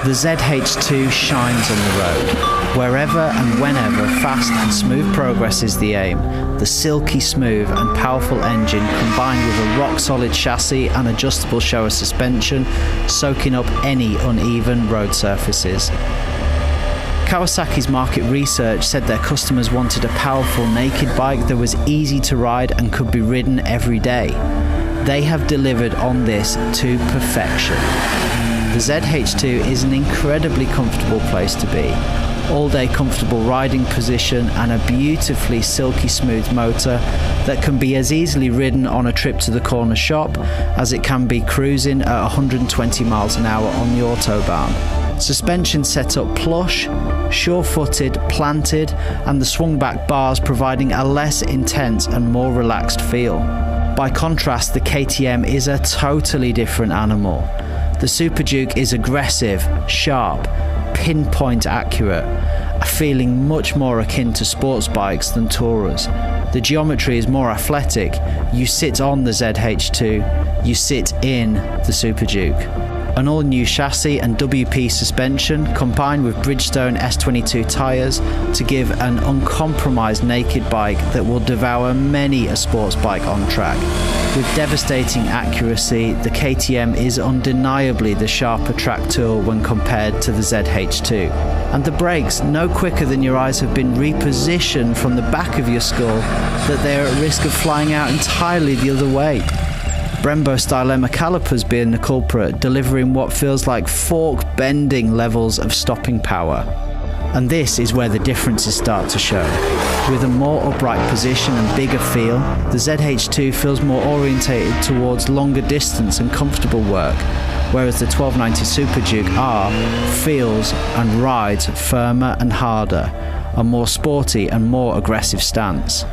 The ZH2 shines on the road. Wherever and whenever fast and smooth progress is the aim, the silky smooth and powerful engine combined with a rock-solid chassis and adjustable shower suspension, soaking up any uneven road surfaces. Kawasaki's market research said their customers wanted a powerful naked bike that was easy to ride and could be ridden every day. They have delivered on this to perfection. The ZH2 is an incredibly comfortable place to be. All-day comfortable riding position and a beautifully silky smooth motor that can be as easily ridden on a trip to the corner shop as it can be cruising at 120 miles an hour on the Autobahn. Suspension set up plush, sure-footed, planted, and the swung-back bars providing a less intense and more relaxed feel. By contrast, the KTM is a totally different animal. The Super Duke is aggressive, sharp, pinpoint accurate, a feeling much more akin to sports bikes than tourers. The geometry is more athletic. You sit on the ZH2, you sit in the Super Duke. An all-new chassis and WP suspension combined with Bridgestone S22 tyres to give an uncompromised naked bike that will devour many a sports bike on track. With devastating accuracy, the KTM is undeniably the sharper track tool when compared to the ZH2. And the brakes, no quicker than your eyes have been repositioned from the back of your skull that they are at risk of flying out entirely the other way. Brembo style calipers being the culprit, delivering what feels like fork-bending levels of stopping power. And this is where the differences start to show. With a more upright position and bigger feel, the ZH2 feels more orientated towards longer distance and comfortable work, whereas the 1290 Super Duke R feels and rides firmer and harder, a more sporty and more aggressive stance.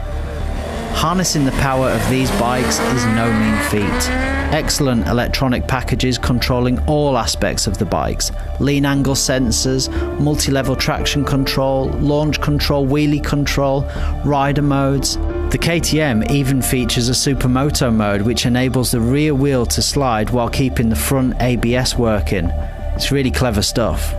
Harnessing the power of these bikes is no mean feat. Excellent electronic packages controlling all aspects of the bikes. Lean angle sensors, multi-level traction control, launch control, wheelie control, rider modes. The KTM even features a supermoto mode which enables the rear wheel to slide while keeping the front ABS working. It's really clever stuff.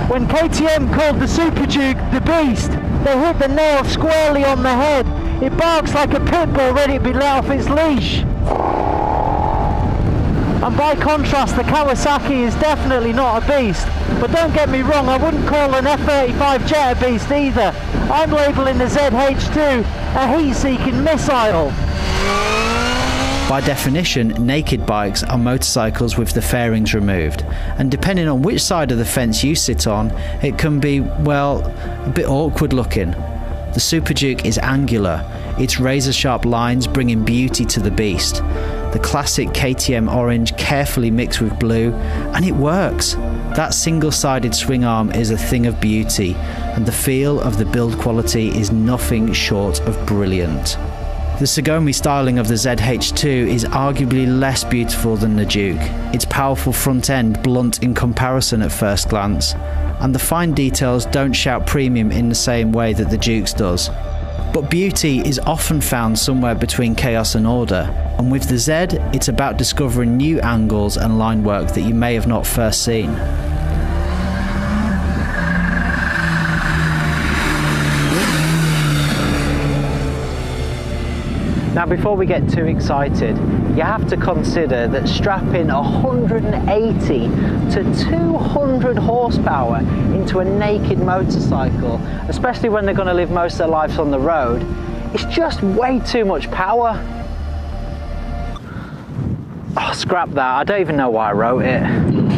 When KTM called the Super Duke the Beast, they hit the nail squarely on the head. It barks like a pit bull ready to be let off its leash. And by contrast, the Kawasaki is definitely not a beast. But don't get me wrong, I wouldn't call an F35 Jet a beast either. I'm labelling the ZH2 a heat-seeking missile. By definition, naked bikes are motorcycles with the fairings removed, and depending on which side of the fence you sit on, it can be, well, a bit awkward looking. The Super Duke is angular, its razor-sharp lines bringing beauty to the beast. The classic KTM orange carefully mixed with blue, and it works. That single-sided swing arm is a thing of beauty, and the feel of the build quality is nothing short of brilliant. The Sagomi styling of the ZH2 is arguably less beautiful than the Duke, its powerful front end blunt in comparison at first glance, and the fine details don't shout premium in the same way that the Duke's does. But beauty is often found somewhere between chaos and order, and with the Z, it's about discovering new angles and line work that you may have not first seen. Now before we get too excited, you have to consider that strapping 180 to 200 horsepower into a naked motorcycle, especially when they're going to live most of their lives on the road, it's just way too much power. Oh, scrap that, I don't even know why I wrote it.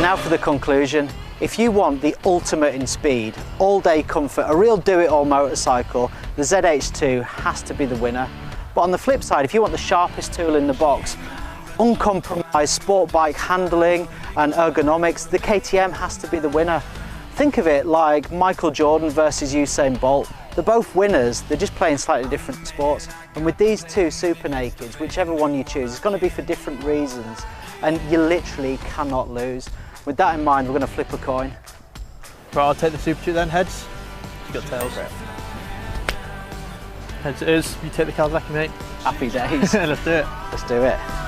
Now for the conclusion. If you want the ultimate in speed, all-day comfort, a real do-it-all motorcycle, the ZH2 has to be the winner. But on the flip side, if you want the sharpest tool in the box, uncompromised sport bike handling and ergonomics, the KTM has to be the winner. Think of it like Michael Jordan versus Usain Bolt. They're both winners, they're just playing slightly different sports. And with these two super nakeds, whichever one you choose, it's going to be for different reasons. And you literally cannot lose. With that in mind, we're going to flip a coin. Right, I'll take the Super Duke then, heads. You got tails. Heads it is, you take the Kawasaki, mate. Happy days. Let's do it. Let's do it.